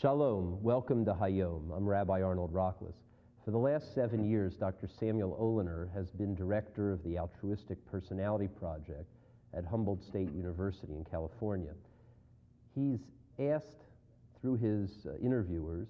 Shalom, welcome to Hayom. I'm Rabbi Arnold Rachlis. For the last 7 years, Dr. Samuel Oliner has been director of the Altruistic Personality Project at Humboldt State University in California. He's asked through his interviewers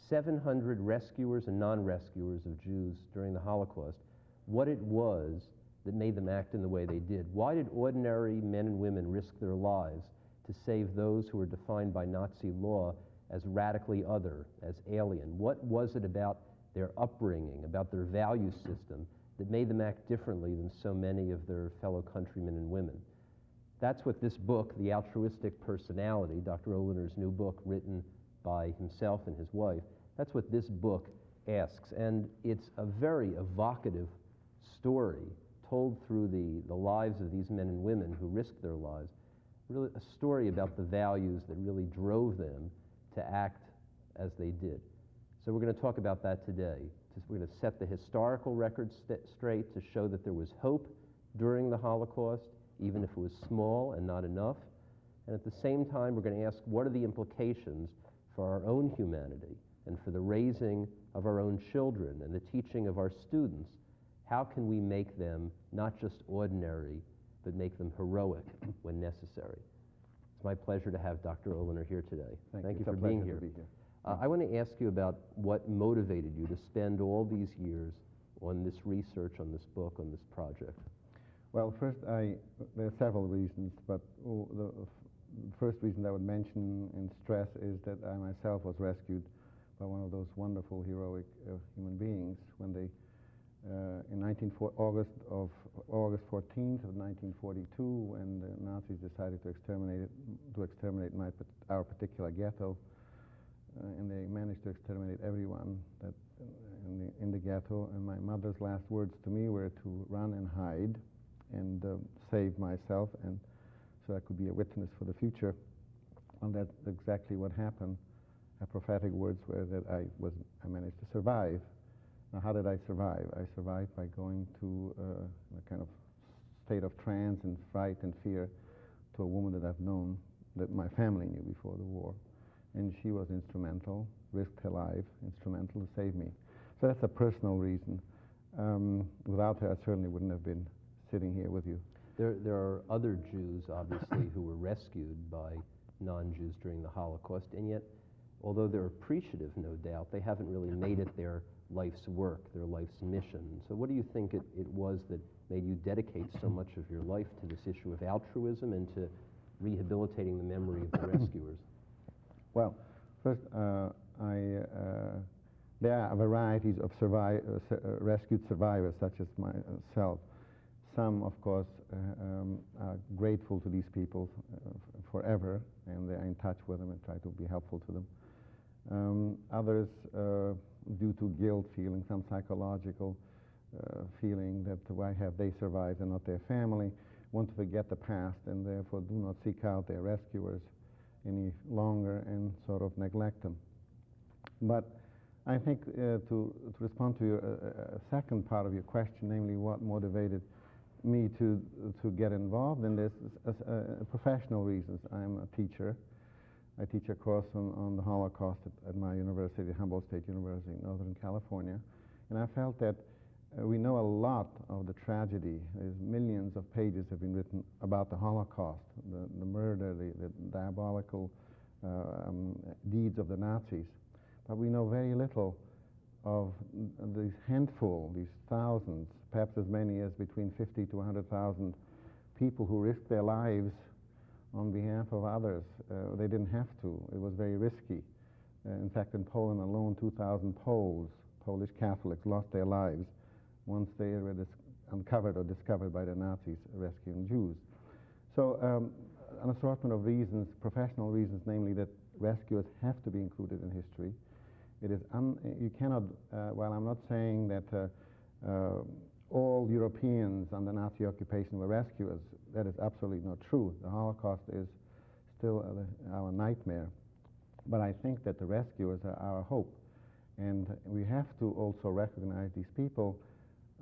700 rescuers and non-rescuers of Jews during the Holocaust what it was that made them act in the way they did. Why did ordinary men and women risk their lives to save those who were defined by Nazi law as radically other, as alien? What was it about their upbringing, about their value system, that made them act differently than so many of their fellow countrymen and women? That's what this book, The Altruistic Personality, Dr. Oliner's new book written by himself and his wife, that's what this book asks. And it's a very evocative story told through the lives of these men and women who risked their lives, really a story about the values that really drove them to act as they did. So we're going to talk about that today. We're going to set the historical record straight to show that there was hope during the Holocaust, even if it was small and not enough. And at the same time, we're going to ask, what are the implications for our own humanity and for the raising of our own children and the teaching of our students? How can we make them not just ordinary, but make them heroic when necessary? It's my pleasure to have Dr. Oliner here today. Thank you for being here. I want to ask you about what motivated you to spend all these years on this research, on this book, on this project. Well, first, there are several reasons, but the first reason I would mention and stress is that I myself was rescued by one of those wonderful, heroic human beings when they, in August 14th of 1942, when the Nazis decided to exterminate our particular ghetto, and they managed to exterminate everyone that in the ghetto. And my mother's last words to me were to run and hide and save myself, and so I could be a witness for the future. And that's exactly what happened. Her prophetic words were that I managed to survive. Now, how did I survive? I survived by going to a kind of state of trance and fright and fear to a woman that I've known, that my family knew before the war. And she was instrumental, risked her life, instrumental to save me. So that's a personal reason. Without her, I certainly wouldn't have been sitting here with you. There are other Jews, obviously, who were rescued by non-Jews during the Holocaust, and yet, although they're appreciative, no doubt, they haven't really made it their life's work, their life's mission. So what do you think it was that made you dedicate so much of your life to this issue of altruism and to rehabilitating the memory of the rescuers? Well, first, there are varieties of rescued survivors, such as myself. Some, of course, are grateful to these people forever, and they're in touch with them and try to be helpful to them. Others, due to guilt feeling, some psychological feeling that why have they survived and not their family, want to forget the past and therefore do not seek out their rescuers any longer and sort of neglect them. But I think to respond to your second part of your question, namely what motivated me to get involved in this, professional reasons. I'm a teacher. I teach a course on the Holocaust at my university, Humboldt State University in Northern California. And I felt that we know a lot of the tragedy. There's millions of pages have been written about the Holocaust, the murder, the diabolical deeds of the Nazis. But we know very little of these handful, these thousands, perhaps as many as between 50 to 100,000 people who risked their lives on behalf of others. They didn't have to. It was very risky. In fact, in Poland alone, 2,000 Polish Catholics, lost their lives once they were uncovered or discovered by the Nazis rescuing Jews. So an assortment of reasons, professional reasons, namely that rescuers have to be included in history. It is you cannot, while I'm not saying that all Europeans under Nazi occupation were rescuers, that is absolutely not true. The Holocaust is still our nightmare. But I think that the rescuers are our hope. And we have to also recognize these people.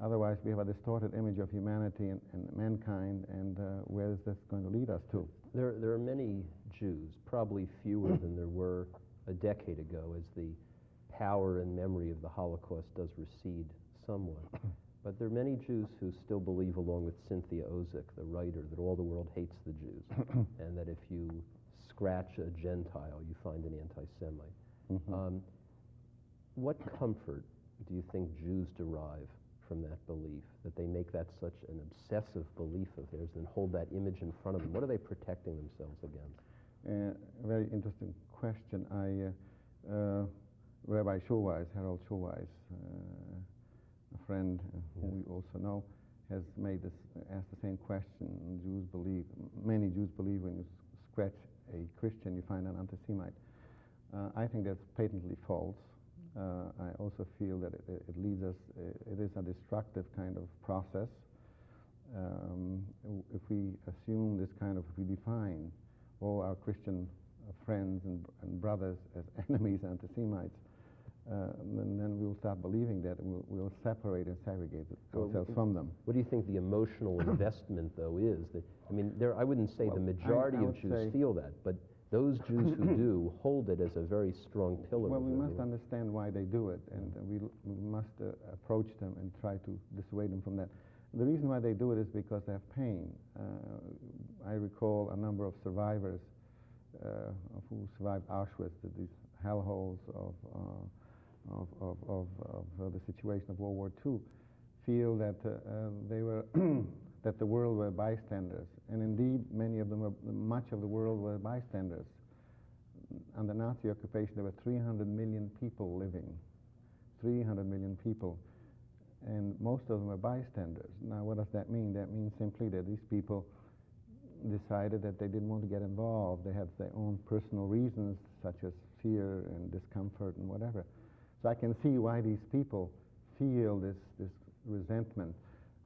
Otherwise, we have a distorted image of humanity and mankind, and where is this going to lead us to? There are many Jews, probably fewer than there were a decade ago as the power and memory of the Holocaust does recede somewhat. But there are many Jews who still believe, along with Cynthia Ozick, the writer, that all the world hates the Jews, and that if you scratch a Gentile, you find an anti-Semite. What comfort do you think Jews derive from that belief, that they make that such an obsessive belief of theirs and hold that image in front of them? What are they protecting themselves against? A very interesting question. Rabbi Schulweis, Harold Schulweis, a friend who we also know, has asked the same question. Many Jews believe when you scratch a Christian, you find an anti-Semite. I think that's patently false. I also feel that it leads us, it is a destructive kind of process. If we assume this kind of, if we define all our Christian friends and brothers as enemies, anti-Semites, then we'll start believing that, and we'll separate and segregate ourselves from them. What do you think the emotional investment, though, is? That, I mean, I wouldn't say the majority of Jews feel that, but those Jews who do hold it as a very strong pillar. Well, we must understand why they do it, and we must approach them and try to dissuade them from that. The reason why they do it is because they have pain. I recall a number of survivors who survived Auschwitz, these hellholes of the situation of World War II, feel that they were that the world were bystanders, and indeed many of them, much of the world were bystanders. Under Nazi occupation, there were 300 million people living, 300 million people, and most of them were bystanders. Now, what does that mean? That means simply that these people decided that they didn't want to get involved. They had their own personal reasons, such as fear and discomfort and whatever. So I can see why these people feel this resentment,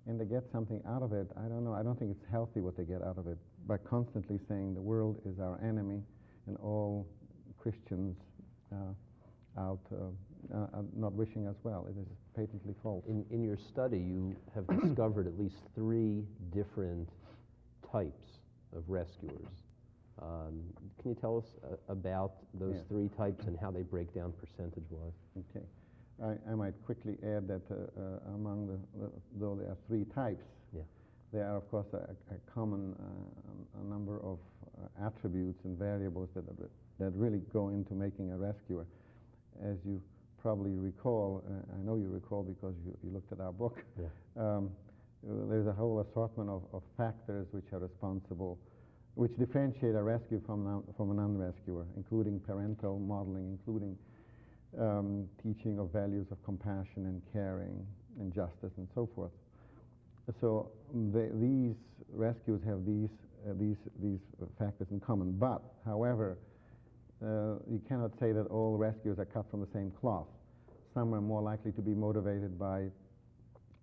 and they get something out of it. I don't know. I don't think it's healthy what they get out of it, by constantly saying the world is our enemy and all Christians are not wishing us well. It is patently false. In your study, you have discovered at least 3 different types of rescuers. Can you tell us about those 3 types and how they break down percentage-wise? Okay. I might quickly add that among though there are 3 types, there are, of course, a common number of attributes and variables that really go into making a rescuer. As you probably recall, I know you recall because you looked at our book, there's a whole assortment of factors which are responsible, which differentiate a rescue from a non-rescuer, including parental modeling, including teaching of values of compassion and caring and justice and so forth. So these rescues have these factors in common. But, however, you cannot say that all rescues are cut from the same cloth. Some are more likely to be motivated by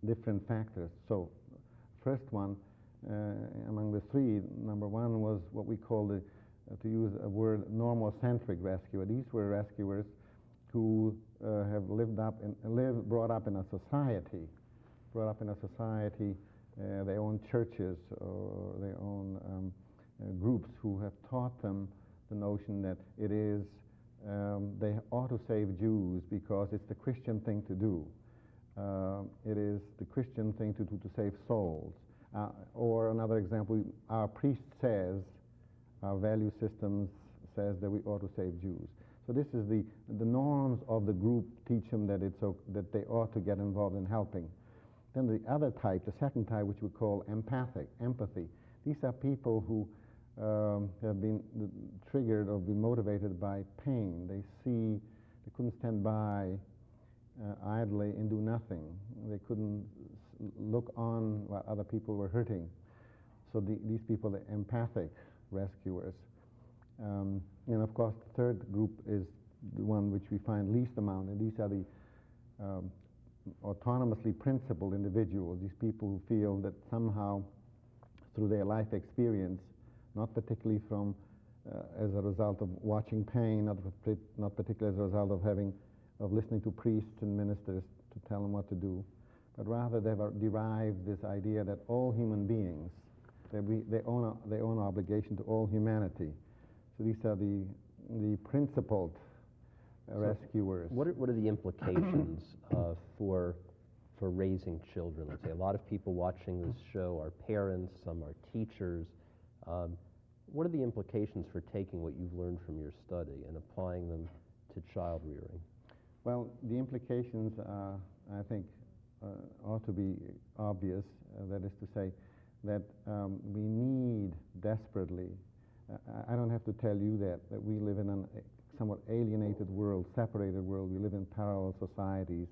different factors. So, first one, among the 3, number 1 was what we call to use a word, normocentric rescuer. These were rescuers who have brought up in a society, their own churches or their own groups who have taught them the notion that it is, they ought to save Jews because it's the Christian thing to do. It is the Christian thing to do to save souls. Or another example, our priest says, our value system says that we ought to save Jews. So this is the norms of the group teach them that that they ought to get involved in helping. Then the other type, the second type, which we call empathy. These are people who have been triggered or been motivated by pain. They couldn't stand by idly and do nothing. They couldn't look on while other people were hurting. So these people are empathic rescuers. And of course, the third group is the one which we find least amount, and these are the autonomously principled individuals, these people who feel that somehow through their life experience, not particularly as a result of watching pain, not particularly as a result of listening to priests and ministers to tell them what to do, but rather they've derived this idea that all human beings, they own obligation to all humanity. So these are the principled rescuers. What are the implications for raising children? Let's say a lot of people watching this show are parents, some are teachers. What are the implications for taking what you've learned from your study and applying them to child rearing? Well, the implications, I think, ought to be obvious. That is to say, that we need desperately. I don't have to tell you that we live in a somewhat alienated world, separated world. We live in parallel societies.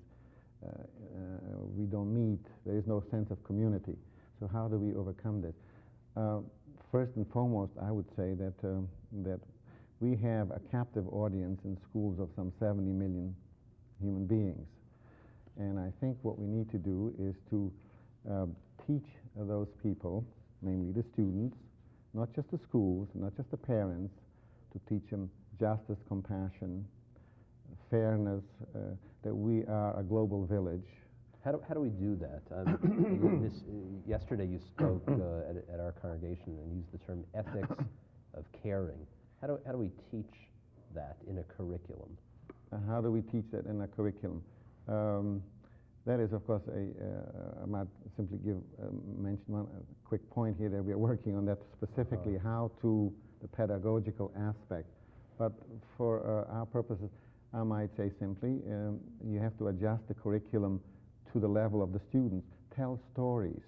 We don't meet. There is no sense of community. So how do we overcome this? First and foremost, I would say that that we have a captive audience in schools of some 70 million human beings. And I think what we need to do is to teach those people, namely the students, not just the schools, not just the parents, to teach them justice, compassion, fairness, that we are a global village. How do we do that? Yesterday you spoke at our congregation and used the term ethics of caring. How do we teach that in a curriculum? How do we teach that in a curriculum? That is, of course, I might simply mention one quick point here that we are working on that specifically, how to the pedagogical aspect. But for our purposes, I might say simply, you have to adjust the curriculum to the level of the students. Tell stories,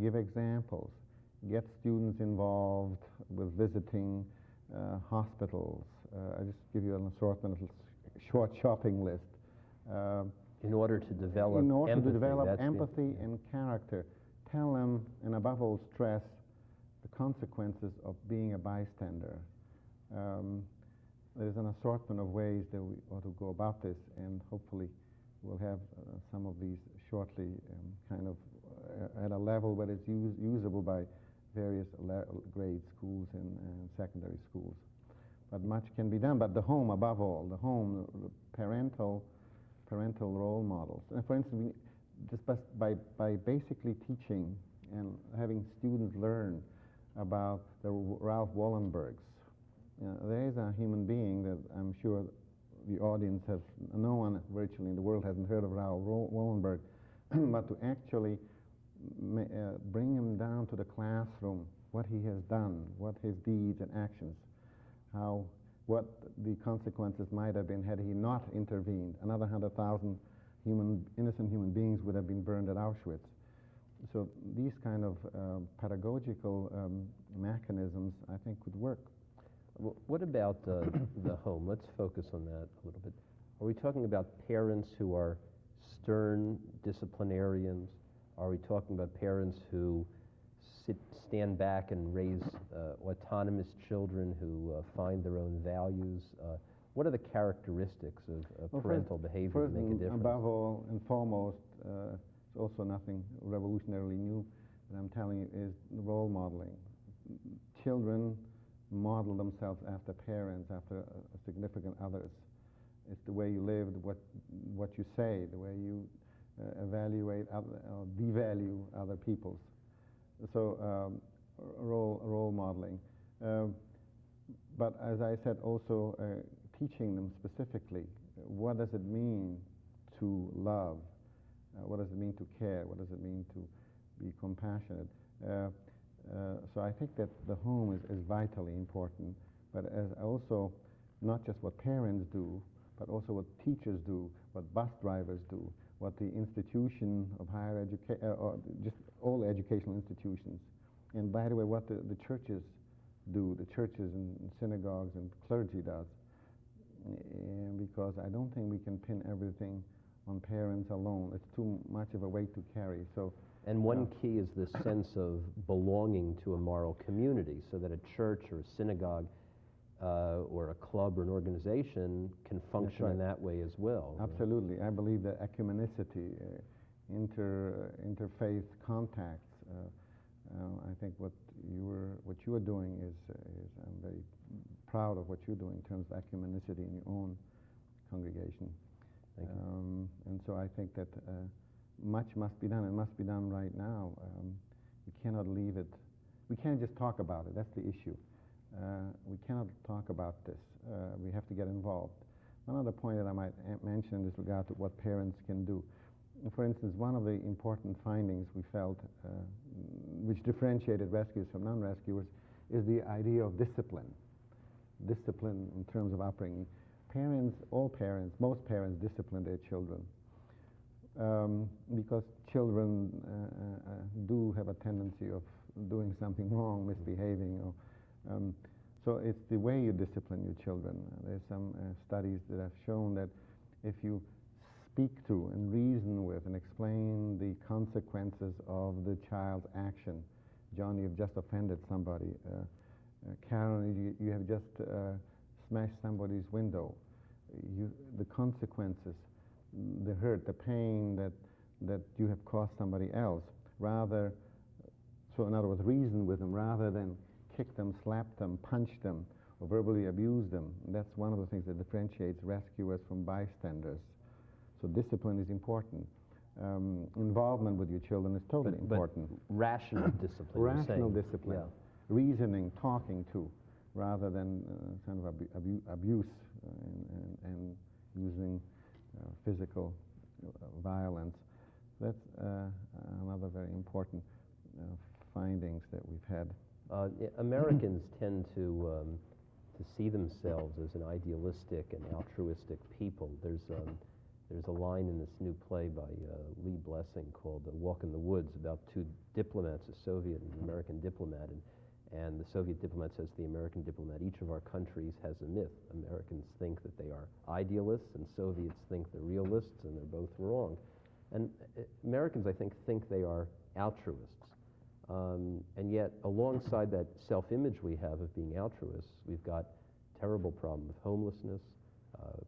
give examples, get students involved with visiting hospitals. I just give you an assortment, a short shopping list. In order to develop empathy and character. Tell them, and above all, stress the consequences of being a bystander. There's an assortment of ways that we ought to go about this, and hopefully we'll have some of these shortly kind of at a level where it's usable by various grade schools and secondary schools. But much can be done. But the home, above all, the home, the parental role models. And for instance, just by basically teaching and having students learn about the Ralph Wallenbergs. There is a human being that I'm sure the audience has, no one virtually in the world hasn't heard of Ralph Wallenberg, but to actually bring him down to the classroom, what he has done, what his deeds and actions, what the consequences might have been had he not intervened. Another 100,000 innocent human beings would have been burned at Auschwitz. So these kind of pedagogical mechanisms, I think, would work. Well, what about the home? Let's focus on that a little bit. Are we talking about parents who are stern disciplinarians? Are we talking about parents who stand back and raise autonomous children who find their own values? What are the characteristics of parental behavior that make a difference? Above all and foremost, it's also nothing revolutionarily new, but I'm telling you, is role modeling. Children model themselves after parents, after significant others. It's the way you live, what you say, the way you evaluate or devalue other people's. So role modeling. But as I said, also teaching them specifically, what does it mean to love? What does it mean to care? What does it mean to be compassionate? So I think that the home is vitally important, but as also not just what parents do, but also what teachers do, what bus drivers do, what the institution of higher education, or just all educational institutions. And by the way, what the churches do, the churches and synagogues and clergy does. Because I don't think we can pin everything on parents alone. It's too much of a weight to carry. So. And one key is this sense of belonging to a moral community, so that a church or a synagogue or a club or an organization can function in that way as well. Absolutely. I believe that ecumenicity, interfaith contacts, I think what you are doing is I'm very proud of what you're doing in terms of ecumenicity in your own congregation. Thank you. And so I think that much must be done. It must be done right now. We cannot leave it. We can't just talk about it. That's the issue. We cannot talk about this. We have to get involved. One other point that I might mention in this regard to what parents can do. For instance, one of the important findings we felt, which differentiated rescuers from non-rescuers, is the idea of discipline. Discipline in terms of upbringing. Parents, all parents, most parents discipline their children because children do have a tendency of doing something wrong, misbehaving. So it's the way you discipline your children. There's some studies that have shown that if you speak to and reason with and explain the consequences of the child's action. John, you've just offended somebody. Karen, you have just smashed somebody's window. The consequences, the hurt, the pain that you have caused somebody else, so in other words, reason with them rather than kick them, slap them, punch them, or verbally abuse them. And that's one of the things that differentiates rescuers from bystanders. So discipline is important. Involvement with your children is totally important. Rational discipline. Rational discipline. Yeah. Reasoning, talking to, rather than kind of abuse and using physical violence. That's another very important findings that we've had. Americans tend to see themselves as an idealistic and altruistic people. There's a line in this new play by Lee Blessing called Walk in the Woods about two diplomats, a Soviet and an American diplomat, and the Soviet diplomat says to the American diplomat, each of our countries has a myth. Americans think that they are idealists, and Soviets think they're realists, and they're both wrong. And Americans, I think they are altruists. And yet, alongside that self-image we have of being altruists, we've got terrible problem with homelessness,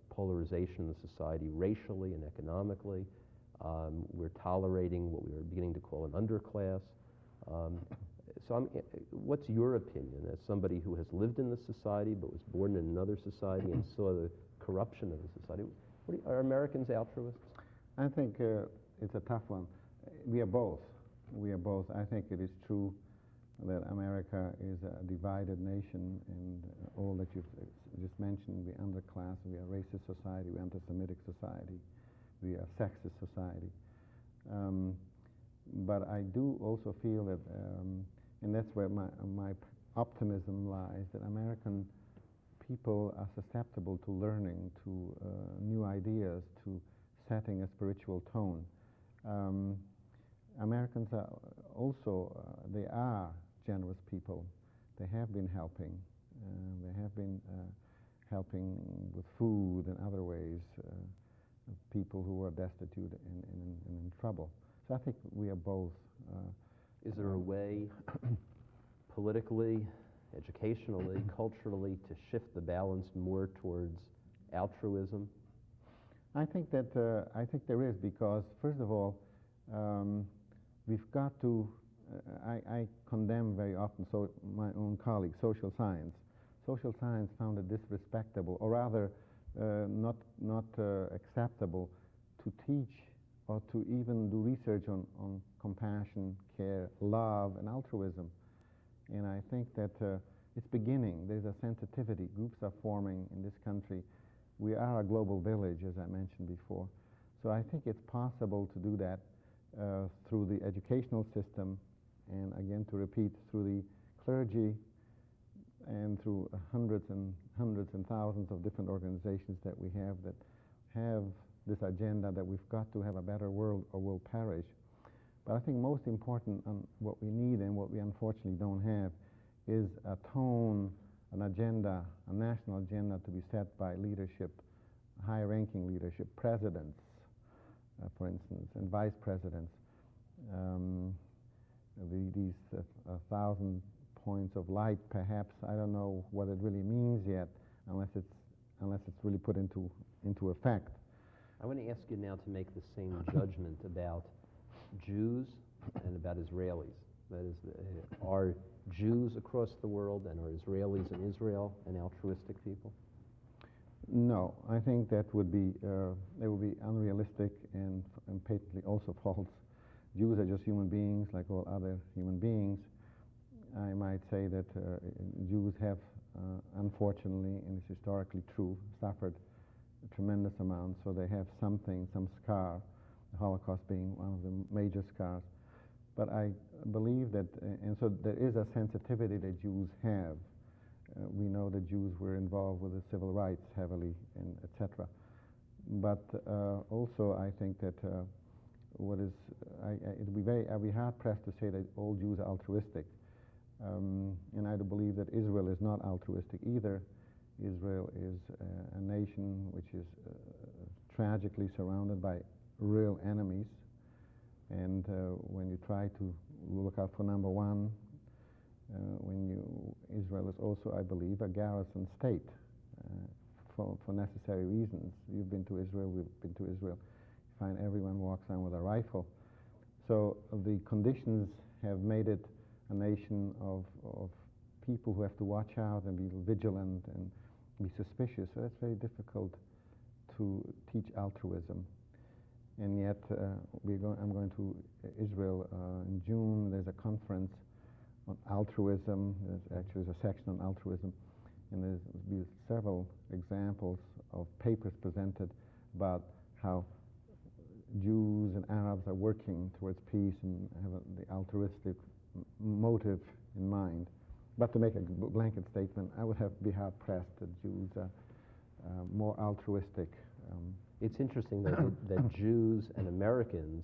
polarization in the society racially and economically. We're tolerating what we are beginning to call an underclass. So what's your opinion as somebody who has lived in this society but was born in another society and saw the corruption of the society? Are Americans altruists? I think it's a tough one. We are both. We are both. I think it is true that America is a divided nation, and all that you've just mentioned, the underclass, we are a racist society, we are anti-Semitic society, we are a sexist society. But I do also feel that, and that's where my optimism lies, that American people are susceptible to learning, to new ideas, to setting a spiritual tone. Americans are also, they are generous people. They have been helping. They have been helping with food and other ways, people who are destitute and in trouble. So I think we are both. Is there a way, politically, educationally, culturally, to shift the balance more towards altruism? I think that there is, because first of all, we've got to. I condemn very often my own colleagues, social science. Social science found it disrespectable, or rather not acceptable, to teach or to even do research on compassion, care, love, and altruism. And I think that it's beginning. There's a sensitivity. Groups are forming in this country. We are a global village, as I mentioned before. So I think it's possible to do that through the educational system, and again, to repeat, through the clergy and through hundreds and thousands of different organizations that we have that have this agenda that we've got to have a better world or we'll perish. But I think most important, what we need and what we unfortunately don't have, is a tone, an agenda, a national agenda to be set by leadership, high-ranking leadership, presidents, for instance, and vice presidents. These 1,000 points of light, perhaps, I don't know what it really means yet, unless it's really put into effect. I want to ask you now to make the same judgment about Jews and about Israelis. That is, are Jews across the world and are Israelis in Israel an altruistic people? No, I think that would be unrealistic and patently also false. Jews are just human beings like all other human beings. I might say that Jews have, unfortunately, and it's historically true, suffered a tremendous amount, so they have something, some scar, the Holocaust being one of the major scars. But I believe that, and so there is a sensitivity that Jews have. We know that Jews were involved with the civil rights heavily, and etc. But also, I think that I'd be hard pressed to say that all Jews are altruistic, and I do believe that Israel is not altruistic either. Israel is a nation which is tragically surrounded by real enemies, and when you try to look out for number one, Israel is also, I believe, a garrison state for necessary reasons. You've been to Israel, we've been to Israel. You find everyone walks around with a rifle. So the conditions have made it a nation of people who have to watch out and be vigilant and be suspicious. So it's very difficult to teach altruism. And yet, I'm going to Israel in June. There's a conference on altruism. There's a section on altruism, and there's several examples of papers presented about how Jews and Arabs are working towards peace and have the altruistic motive in mind. But to make a blanket statement, I would be hard-pressed that Jews are more altruistic. It's interesting that Jews and Americans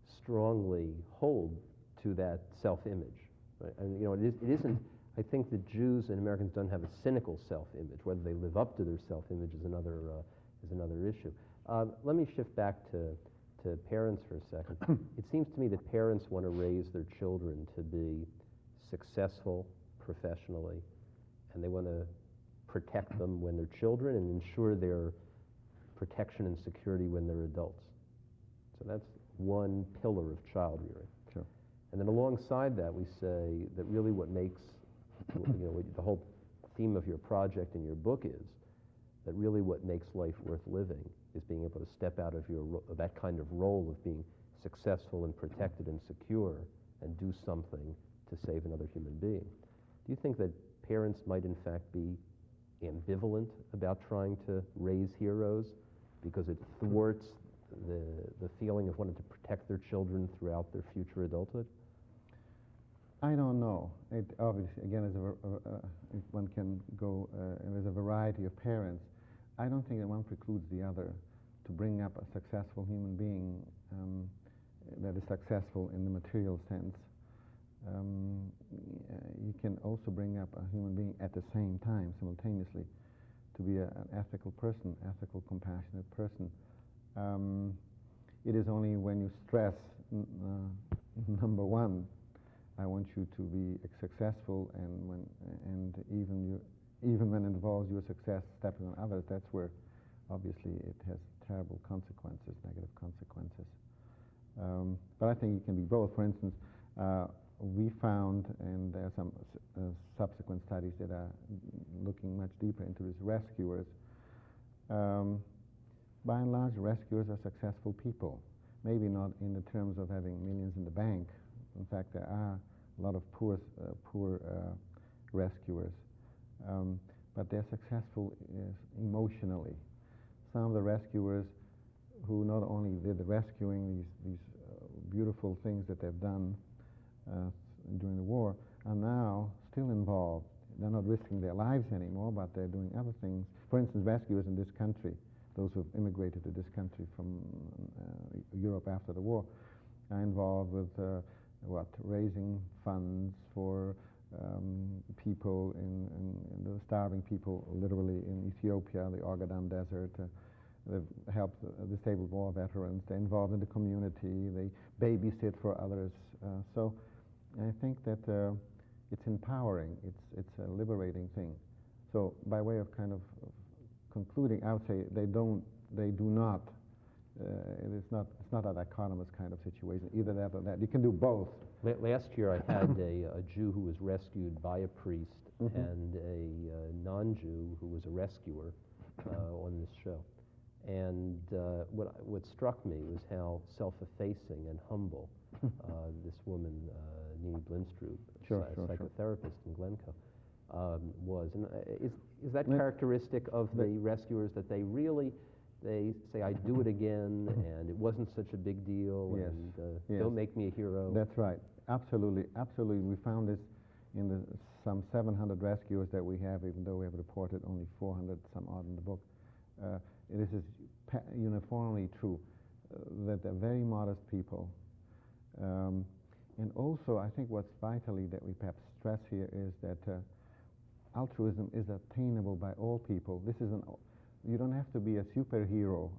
strongly hold to that self-image. Right? And it isn't. I think that Jews and Americans don't have a cynical self-image. Whether they live up to their self-image is another issue. Let me shift back to parents for a second. It seems to me that parents want to raise their children to be successful professionally, and they want to protect them when they're children and ensure their protection and security when they're adults. So that's one pillar of child rearing. Sure. And then alongside that, we say that really what makes, the whole theme of your project and your book is that really what makes life worth living is being able to step out of that kind of role of being successful and protected and secure and do something to save another human being. Do you think that parents might in fact be ambivalent about trying to raise heroes because it thwarts the feeling of wanting to protect their children throughout their future adulthood? I don't know. It obviously, again, one can go, and there's a variety of parents. I don't think that one precludes the other. To bring up a successful human being that is successful in the material sense, you can also bring up a human being at the same time, simultaneously, to be an ethical person, ethical, compassionate person. It is only when you stress number one, I want you to be successful, and even when it involves your success stepping on others, that's where obviously it has terrible consequences, negative consequences. But I think it can be both. For instance, we found, and there are some subsequent studies that are looking much deeper into these rescuers. By and large, rescuers are successful people. Maybe not in the terms of having millions in the bank. In fact, there are a lot of poor rescuers, but they're successful emotionally. Some of the rescuers who not only did the rescuing, these beautiful things that they've done during the war, are now still involved. They're not risking their lives anymore, but they're doing other things. For instance, rescuers in this country, those who have immigrated to this country from Europe after the war, are involved with raising funds for people in the starving people, literally in Ethiopia, the Ogaden Desert. They've helped disabled war veterans. They're involved in the community. They babysit for others. So I think that it's empowering. It's a liberating thing. So by way of kind of concluding, I would say they do not. It's not a dichotomous kind of situation, either that or that. You can do both. Last year I had a Jew who was rescued by a priest and a non-Jew who was a rescuer on this show. And what struck me was how self-effacing and humble this woman, Nini Blinstrud, psychotherapist in Glencoe, was. And is that characteristic of the rescuers, that they really they say, I'd do it again, and it wasn't such a big deal, Yes. and Yes. don't make me a hero. That's right. Absolutely, absolutely. We found this in the some 700 rescuers that we have, even though we have reported only 400 some odd in the book. This is uniformly true, that they're very modest people. And also, I think what's vitally that we perhaps stress here is that altruism is attainable by all people. This is you don't have to be a superhero,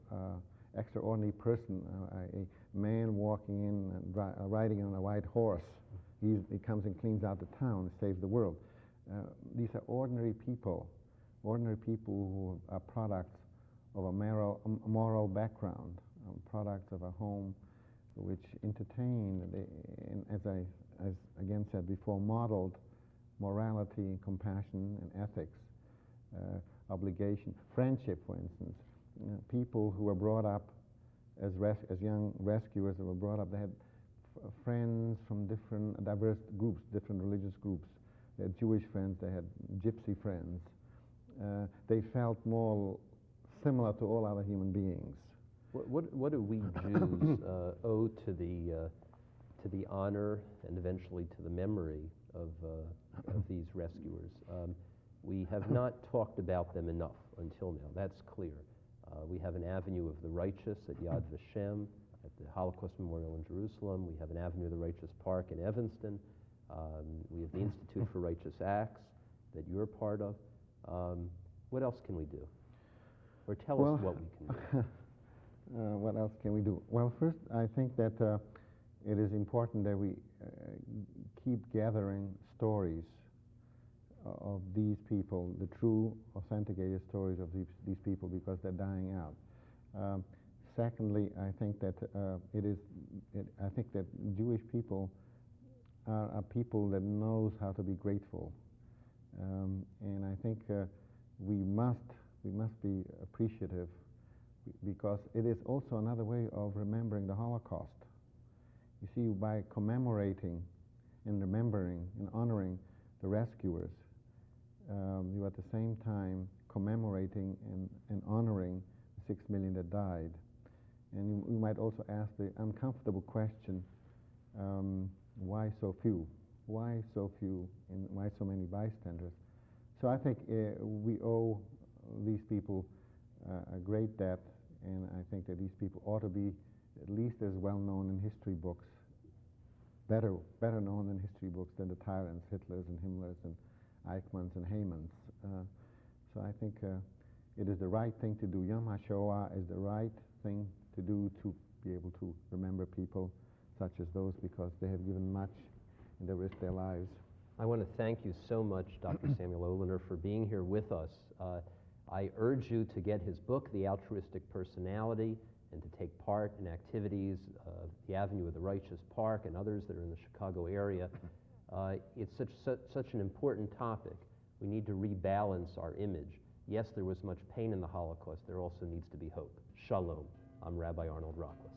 extraordinary person, a man walking in and riding on a white horse. He comes and cleans out the town, saves the world. These are ordinary people who are products of a moral background, products of a home which entertained, and as I again said before, modeled morality and compassion and ethics, obligation, friendship, for instance. People who were brought up as young rescuers, who were brought up, they had friends from different diverse groups, different religious groups. They had Jewish friends, they had gypsy friends. They felt more similar to all other human beings. What do we Jews owe to the honor and eventually to the memory of these rescuers? We have not talked about them enough until now. That's clear. We have an Avenue of the Righteous at Yad Vashem, at the Holocaust Memorial in Jerusalem. We have an Avenue of the Righteous Park in Evanston. We have the Institute for Righteous Acts that you're part of. What else can we do? Or tell us what we can do. What else can we do? Well, first, I think that it is important that we keep gathering stories of these people, the true, authenticated stories of these people, because they're dying out. Secondly, I think that I think that Jewish people are people that knows how to be grateful, and I think we must be appreciative, because it is also another way of remembering the Holocaust. You see, by commemorating and remembering and honoring the rescuers, you at the same time commemorating and honoring the 6 million that died. And you might also ask the uncomfortable question, why so few? Why so few, and why so many bystanders? So I think we owe these people a great debt, and I think that these people ought to be at least as well known in history books, better known in history books than the tyrants, Hitlers and Himmlers and Eichmanns and Haymans. So I think it is the right thing to do. Yom HaShoah is the right thing to do to be able to remember people such as those, because they have given much and they risked their lives. I want to thank you so much, Dr. Samuel Oliner, for being here with us. I urge you to get his book, The Altruistic Personality, and to take part in activities of the Avenue of the Righteous Park and others that are in the Chicago area. It's such an important topic. We need to rebalance our image. Yes, there was much pain in the Holocaust. There also needs to be hope. Shalom. I'm Rabbi Arnold Rachlis.